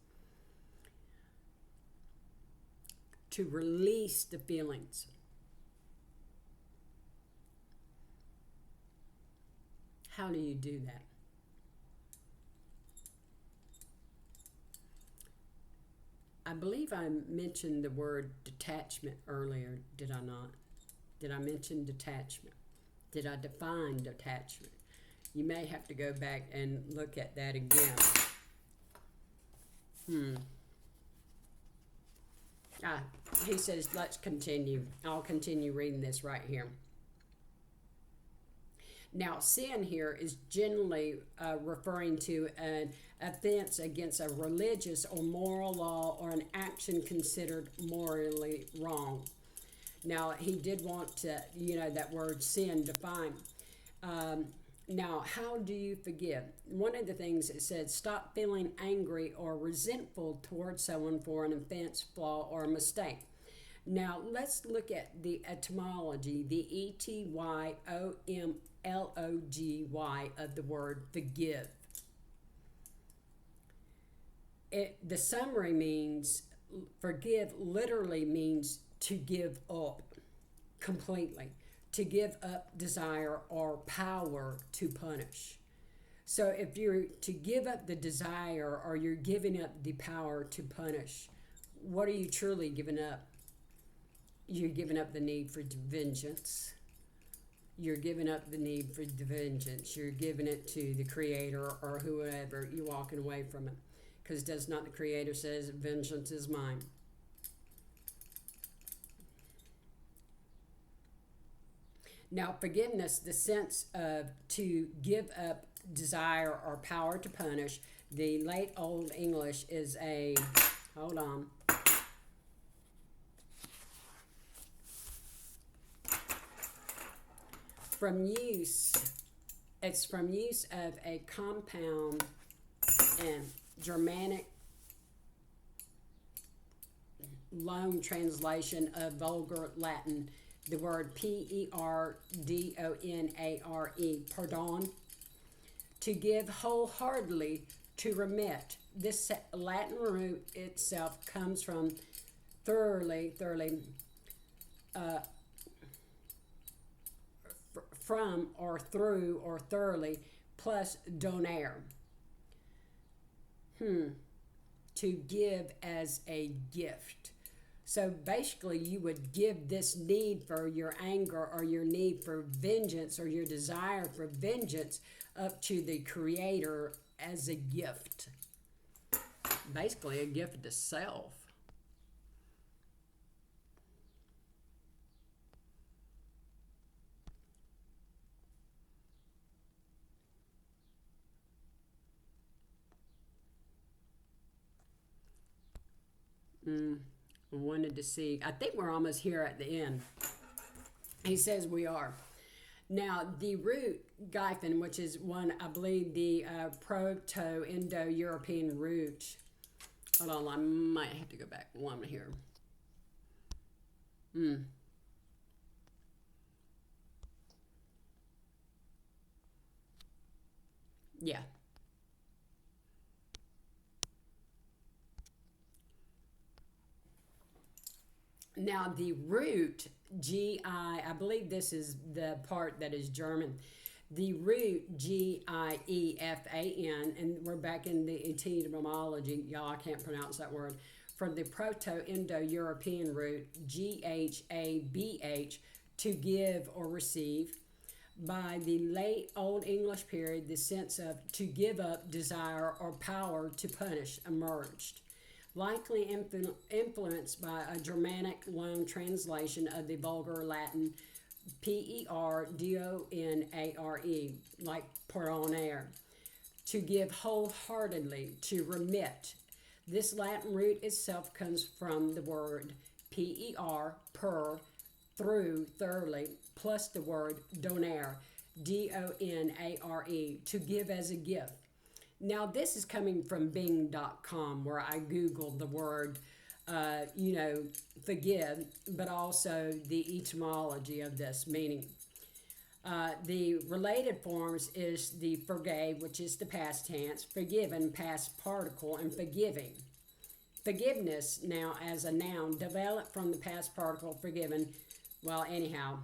To release the feelings. How do you do that? I believe I mentioned the word detachment earlier, did I not? Did I mention detachment? Did I define detachment? You may have to go back and look at that again. He says, let's continue. I'll continue reading this right here. Now, sin here is generally referring to an offense against a religious or moral law or an action considered morally wrong. Now, he did want to, that word sin defined. Now, how do you forgive? One of the things it said, stop feeling angry or resentful towards someone for an offense, flaw, or a mistake. Now, let's look at the etymology, the etymology of the word forgive. The summary means, forgive literally means to give up completely, to give up desire or power to punish. So if you're to give up the desire or you're giving up the power to punish, what are you truly giving up? You're giving up the need for vengeance. You're giving up the need for vengeance. You're giving it to the Creator or whoever. You're walking away from it. Because does not the Creator says, vengeance is mine. Now, forgiveness, the sense of to give up desire or power to punish. The late Old English is a, hold on. From use, it's from use of a compound and Germanic loan translation of vulgar Latin, the word perdonare, pardon, to give wholeheartedly, to remit. This Latin root itself comes from thoroughly, from or through or thoroughly, plus donare. To give as a gift. So basically, you would give this need for your anger or your need for vengeance or your desire for vengeance up to the Creator as a gift. Basically, a gift to self. I wanted to see. I think we're almost here at the end. He says we are. Now, the root gyphon, which is one, I believe, the Proto-Indo-European root. Hold on, I might have to go back one here. Yeah. Now, the root, I believe this is the part that is German. The root, Giefan, and we're back in the etymology, y'all, I can't pronounce that word, from the Proto-Indo-European root, Ghabh, to give or receive. By the late Old English period, the sense of to give up desire or power to punish emerged, likely influenced by a Germanic loan translation of the vulgar Latin perdonare, like perdonare, to give wholeheartedly, to remit. This Latin root itself comes from the word per, through, thoroughly, plus the word donare, donare, to give as a gift. Now, this is coming from Bing.com, where I Googled the word, forgive, but also the etymology of this meaning. The related forms is the forgave, which is the past tense, forgiven, past particle, and forgiving. Forgiveness, now as a noun, developed from the past particle forgiven. Well, anyhow.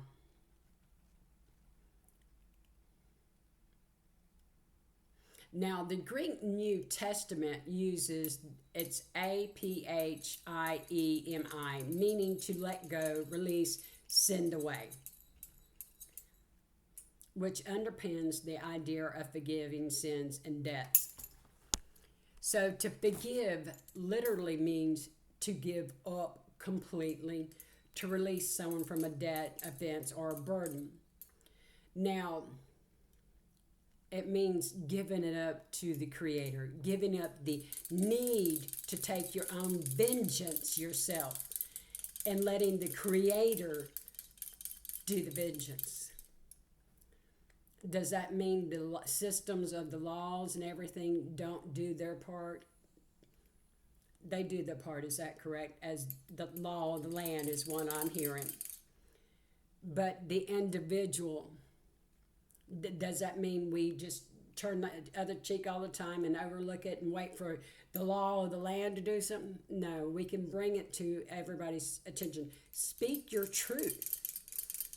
Now, the Greek New Testament uses its aphimi, meaning to let go, release, send away, which underpins the idea of forgiving sins and debts. So to forgive literally means to give up completely, to release someone from a debt, offense, or a burden. Now, it means giving it up to the Creator, giving up the need to take your own vengeance yourself, and letting the Creator do the vengeance. Does that mean the systems of the laws and everything don't do their part? They do their part, is that correct? As the law of the land is one I'm hearing. But the individual, does that mean we just turn the other cheek all the time and overlook it and wait for the law of the land to do something? No, we can bring it to everybody's attention. Speak your truth.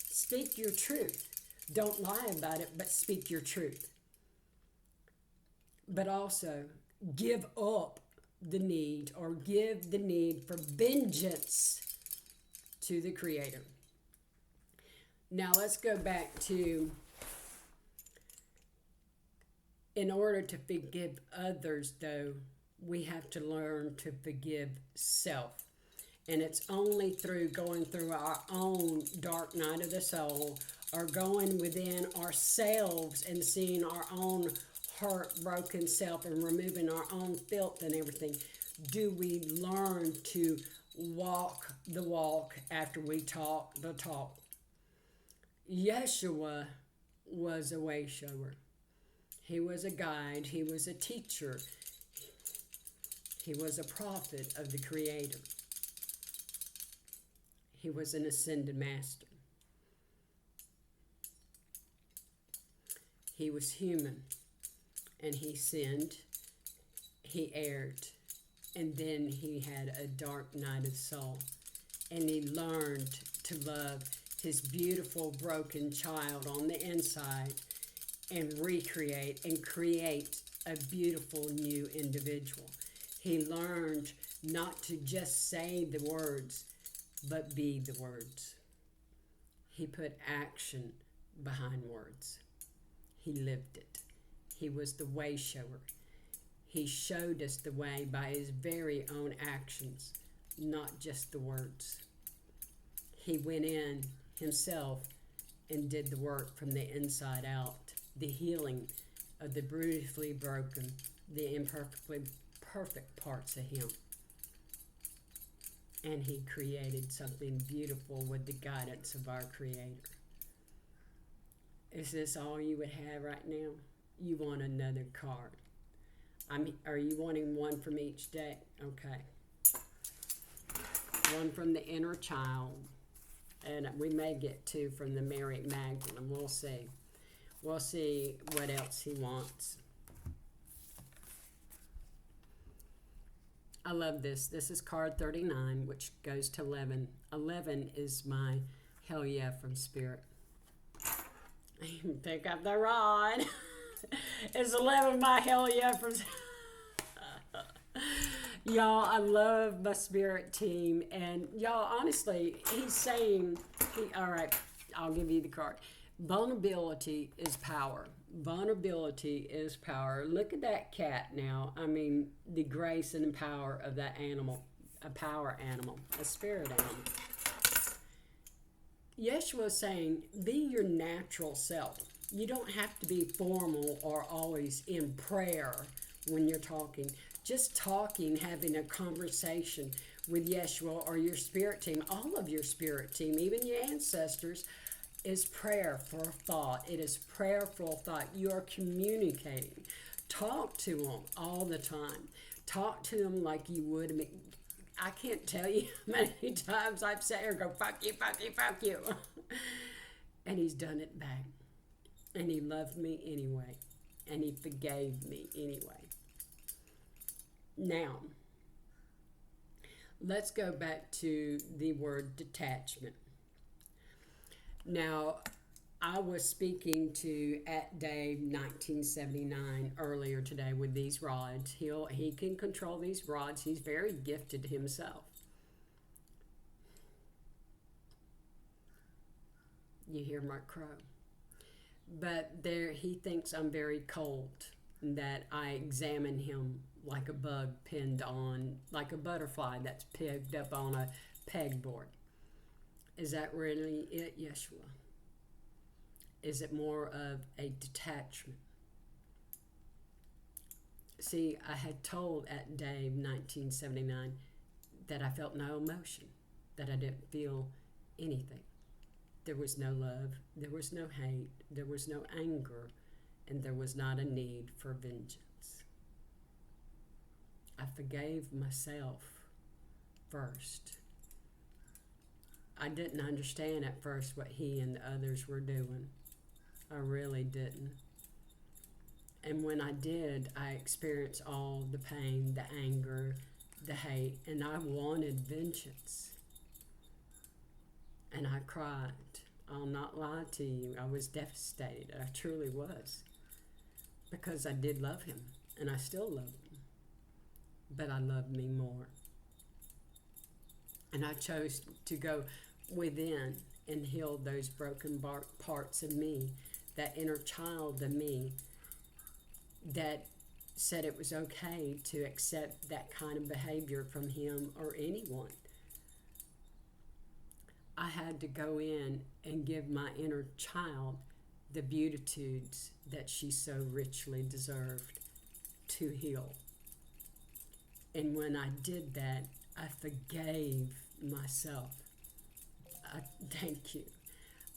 Speak your truth. Don't lie about it, but speak your truth. But also, give up the need, or give the need for vengeance to the Creator. Now let's go back to, in order to forgive others, though, we have to learn to forgive self. And it's only through going through our own dark night of the soul, or going within ourselves and seeing our own heartbroken self and removing our own filth and everything? Do we learn to walk the walk after we talk the talk? Yeshua was a way shower. He was a guide. He was a teacher. He was a prophet of the Creator. He was an ascended master. He was human, and he sinned, he erred, and then he had a dark night of soul, and he learned to love his beautiful broken child on the inside and recreate and create a beautiful new individual. He learned not to just say the words, but be the words. He put action behind words. He lived it. He was the way shower. He showed us the way by his very own actions, not just the words. He went in himself and did the work from the inside out, the healing of the beautifully broken, the imperfectly perfect parts of him. And he created something beautiful with the guidance of our Creator. Is this all you would have right now? You want another card. Are you wanting one from each deck? Okay. One from the inner child. And we may get two from the Mary Magdalene. We'll see. We'll see what else he wants. I love this. This is card 39, which goes to 11. 11 is my hell yeah from Spirit. Pick up the rod. Is 11 my hell yeah from Y'all, I love my Spirit team. And y'all, honestly, he's saying, all right, I'll give you the card. Vulnerability is power. Vulnerability is power. Look at that cat now. I mean, the grace and the power of that animal, a power animal, a spirit animal. Yeshua is saying, be your natural self. You don't have to be formal or always in prayer when you're talking. Just talking, having a conversation with Yeshua or your spirit team, all of your spirit team, even your ancestors, is prayer for thought. It is prayerful thought. You are communicating. Talk to them all the time. Talk to them like you would. I can't tell you how many times I've sat here and go, fuck you, fuck you, fuck you. And he's done it back. And he loved me anyway. And he forgave me anyway. Now, let's go back to the word detachment. Now, I was speaking to at Dave 1979 earlier today with these rods. He can control these rods. He's very gifted himself. You hear Mark Crow. But he thinks I'm very cold, that I examine him like a bug pinned on, like a butterfly that's pegged up on a pegboard. Is that really it, Yeshua? Is it more of a detachment? See, I had told at Dave 1979 that I felt no emotion, that I didn't feel anything. There was no love, there was no hate, there was no anger, and there was not a need for vengeance. I forgave myself first. I didn't understand at first what he and the others were doing. I really didn't. And when I did, I experienced all the pain, the anger, the hate, and I wanted vengeance. And I cried. I'll not lie to you. I was devastated. I truly was. Because I did love him, and I still love him. But I loved me more. And I chose to go within and heal those broken parts of me, that inner child of me that said it was okay to accept that kind of behavior from him or anyone. I had to go in and give my inner child the beatitudes that she so richly deserved to heal. And when I did that, I forgave myself. Thank you.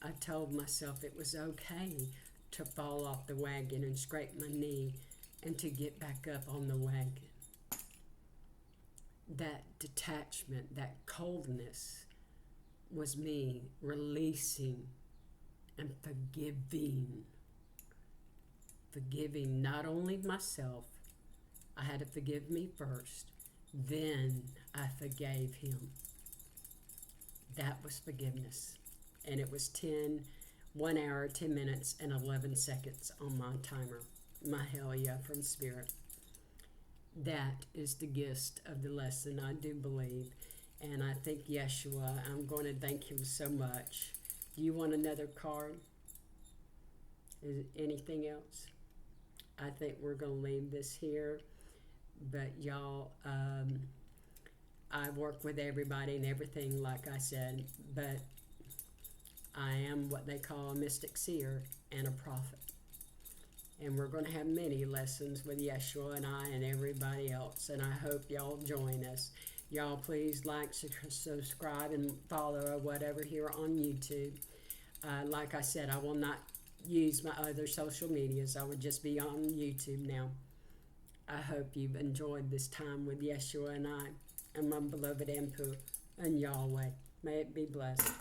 I told myself it was okay to fall off the wagon and scrape my knee and to get back up on the wagon. That detachment, that coldness was me releasing and forgiving. Forgiving not only myself, I had to forgive me first, then I forgave him. That was forgiveness. And it was 1 hour, 10 minutes, and 11 seconds on my timer. My hell yeah from Spirit. That is the gist of the lesson, I do believe. And I think Yeshua, I'm going to thank him so much. Do you want another card? Is anything else? I think we're going to leave this here. But y'all, I work with everybody and everything, like I said. But I am what they call a mystic seer and a prophet. And we're going to have many lessons with Yeshua and I and everybody else. And I hope y'all join us. Y'all please like, subscribe, and follow or whatever here on YouTube. Like I said, I will not use my other social medias. I would just be on YouTube now. I hope you've enjoyed this time with Yeshua and I and my beloved Ampu and Yahweh. May it be blessed.